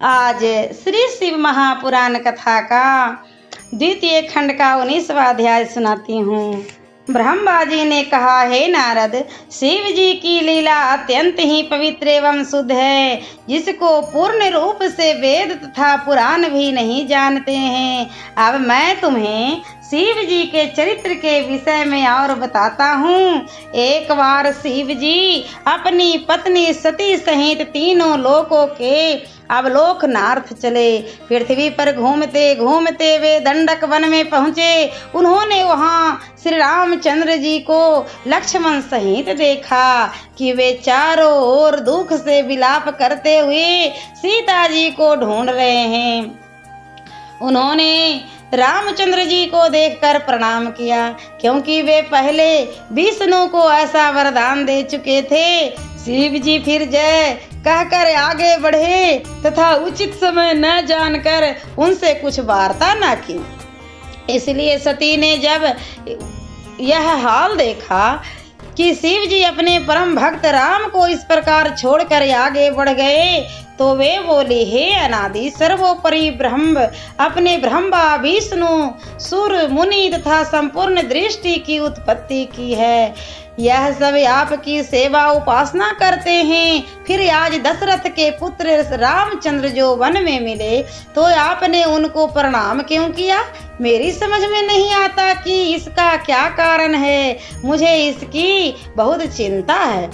आज श्री शिव महापुराण कथा का द्वितीय खंड का 19वां अध्याय सुनाती हूँ। ब्रह्मा जी ने कहा, हे नारद, शिव जी की लीला अत्यंत ही पवित्र एवं शुद्ध है, जिसको पूर्ण रूप से वेद तथा पुराण भी नहीं जानते हैं। अब मैं तुम्हें शिव जी के चरित्र के विषय में और बताता हूँ। एक बार शिव जी अपनी पत्नी सती सहित तीनों लोकों के अवलोकनार्थ चले। पृथ्वी पर घूमते घूमते वे दंडक वन में पहुँचे। उन्होंने वहाँ श्री रामचंद्र जी को लक्ष्मण सहित देखा कि वे चारों ओर दुख से विलाप करते हुए सीता जी को ढूंढ रहे हैं। उन्होंने रामचंद्र जी को देखकर प्रणाम किया, क्योंकि वे पहले विष्णु को ऐसा वरदान दे चुके थे। शिव जी फिर जय कहकर आगे बढ़े तथा उचित समय न जानकर उनसे कुछ वार्ता न की। इसलिए सती ने जब यह हाल देखा कि शिव जी अपने परम भक्त राम को इस प्रकार छोड़कर आगे बढ़ गए, तो वे बोले, हे अनादि सर्वोपरि ब्रह्म, अपने ब्रह्मा विष्णु सुर मुनि तथा संपूर्ण दृष्टि की उत्पत्ति की है। यह सब आपकी सेवा उपासना करते हैं। फिर आज दशरथ के पुत्र रामचंद्र जो वन में मिले, तो आपने उनको प्रणाम क्यों किया? मेरी समझ में नहीं आता कि इसका क्या कारण है। मुझे इसकी बहुत चिंता है।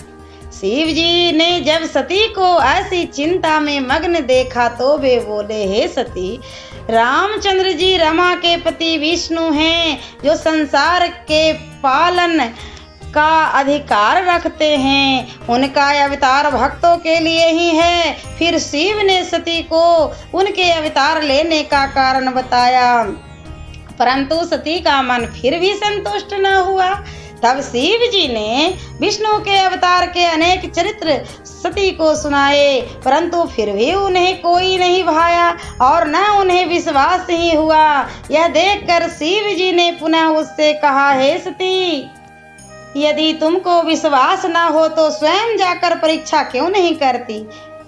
शिव जी ने जब सती को ऐसी चिंता में मग्न देखा, तो वे बोले, हे सती, रामचंद्र जी रमा के पति विष्णु हैं, जो संसार के पालन का अधिकार रखते हैं। उनका अवतार भक्तों के लिए ही है। फिर शिव ने सती को उनके अवतार लेने का कारण बताया, परंतु सती का मन फिर भी संतुष्ट न हुआ। तब शिव जी ने विष्णु के अवतार के अनेक चरित्र सती को सुनाए, परंतु फिर भी उन्हें कोई नहीं भाया और न उन्हें विश्वास ही हुआ। यह देखकर शिव जी ने पुनः उससे कहा, हे सती, यदि तुमको विश्वास न हो तो स्वयं जाकर परीक्षा क्यों नहीं करती?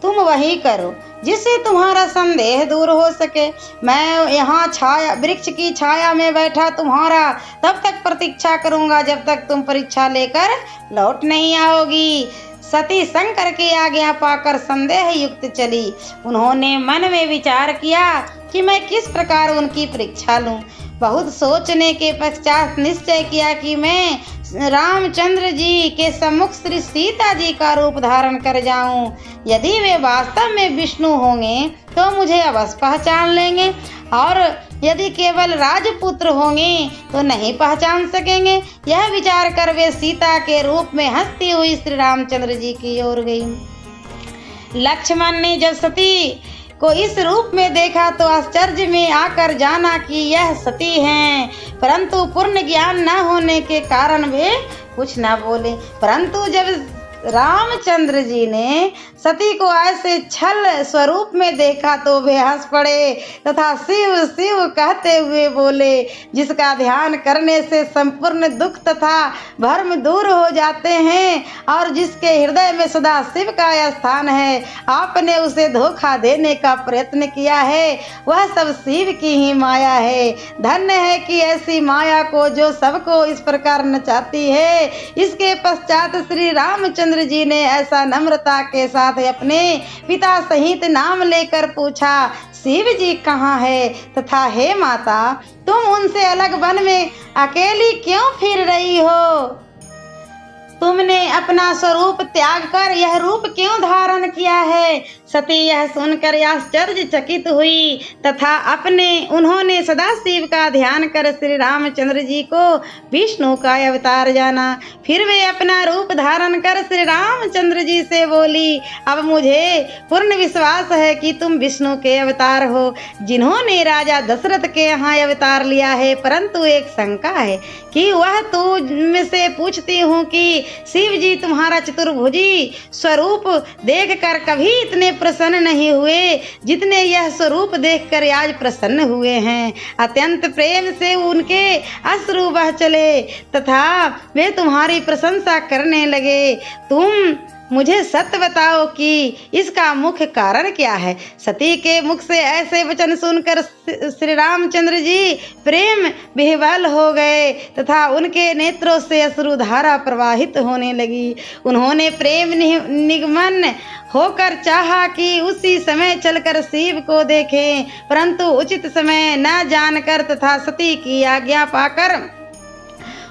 तुम वही करो जिससे तुम्हारा संदेह दूर हो सके। मैं यहाँ छाया वृक्ष की छाया में बैठा तुम्हारा तब तक प्रतीक्षा करूँगा जब तक तुम परीक्षा लेकर लौट नहीं आओगी। सती शंकर की आज्ञा पाकर संदेह युक्त चली। उन्होंने मन में विचार किया कि मैं किस प्रकार उनकी परीक्षा लूं। बहुत सोचने के पश्चात निश्चय किया कि मैं रामचंद्र जी के सम्मुख श्री सीता जी का रूप धारण कर जाऊं। यदि वे वास्तव में विष्णु होंगे तो मुझे अवश्य पहचान लेंगे, और यदि केवल राजपुत्र होंगे तो नहीं पहचान सकेंगे। यह विचार कर वे सीता के रूप में हंसती हुई श्री रामचंद्र जी की ओर गई। लक्ष्मण ने जब सती को इस रूप में देखा तो आश्चर्य में आकर जाना कि यह सती हैं, परंतु पूर्ण ज्ञान न होने के कारण वे कुछ न बोले। परंतु जब रामचंद्र जी ने सती को ऐसे छल स्वरूप में देखा तो वे हंस पड़े तथा शिव शिव कहते हुए बोले, जिसका ध्यान करने से संपूर्ण दुख तथा भ्रम दूर हो जाते हैं और जिसके हृदय में सदा शिव का स्थान है, आपने उसे धोखा देने का प्रयत्न किया है। वह सब शिव की ही माया है। धन्य है कि ऐसी माया को जो सबको इस प्रकार नचाती है। इसके पश्चात श्री रामचंद्र जी ने ऐसा नम्रता के साथ अपने पिता सहित नाम लेकर पूछा, शिव जी कहाँ है? तथा हे माता, तुम उनसे अलग वन में अकेली क्यों फिर रही हो? तुमने अपना स्वरूप त्याग कर यह रूप क्यों धारण किया है? सती यह सुनकर आश्चर्यचकित हुई तथा उन्होंने सदाशिव का ध्यान कर श्री रामचंद्र जी को विष्णु का अवतार जाना। फिर वे अपना रूप धारण कर श्री रामचंद्र जी से बोली, अब मुझे पूर्ण विश्वास है कि तुम विष्णु के अवतार हो, जिन्होंने राजा दशरथ के यहाँ अवतार लिया है। परंतु एक शंका है कि वह तुमसे पूछती हूँ कि शिव जी तुम्हारा चतुर्भुजी स्वरूप देखकर कभी इतने प्रसन्न नहीं हुए जितने यह स्वरूप देखकर आज प्रसन्न हुए हैं। अत्यंत प्रेम से उनके अश्रु बह चले तथा वे तुम्हारी प्रशंसा करने लगे। तुम मुझे सत्य बताओ कि इसका मुख्य कारण क्या है। सती के मुख से ऐसे वचन सुनकर श्री रामचंद्र जी प्रेम विह्वल हो गए तथा उनके नेत्रों से अश्रुधारा प्रवाहित होने लगी। उन्होंने प्रेम निगमन होकर चाहा कि उसी समय चलकर शिव को देखें, परंतु उचित समय न जानकर तथा सती की आज्ञा पाकर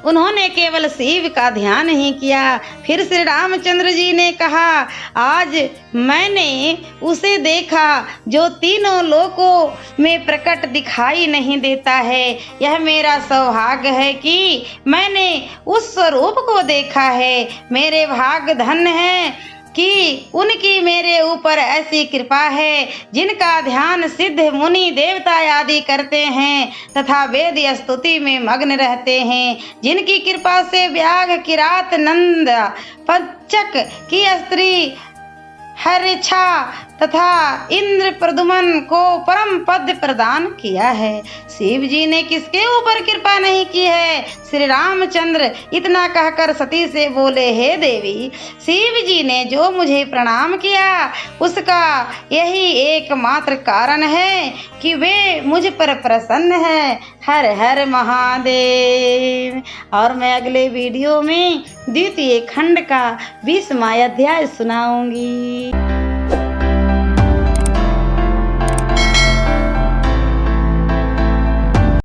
उन्होंने केवल शिव का ध्यान ही किया। फिर श्री रामचंद्र जी ने कहा, आज मैंने उसे देखा जो तीनों लोकों में प्रकट दिखाई नहीं देता है। यह मेरा सौभाग्य है कि मैंने उस स्वरूप को देखा है। मेरे भाग्य धन्य है कि उनकी मेरे ऊपर ऐसी कृपा है जिनका ध्यान सिद्ध मुनि देवता आदि करते हैं तथा वेद स्तुति में मग्न रहते हैं। जिनकी कृपा से व्याघ किरात नंद पंचक की स्त्री हरिछा तथा इंद्र प्रदुमन को परम पद प्रदान किया है। शिव जी ने किसके ऊपर कृपा नहीं की है। श्री रामचंद्र इतना कहकर सती से बोले, हे देवी, शिव जी ने जो मुझे प्रणाम किया उसका यही एकमात्र कारण है कि वे मुझ पर प्रसन्न हैं। हर हर महादेव। और मैं अगले वीडियो में द्वितीय खंड का 20वां अध्याय सुनाऊंगी।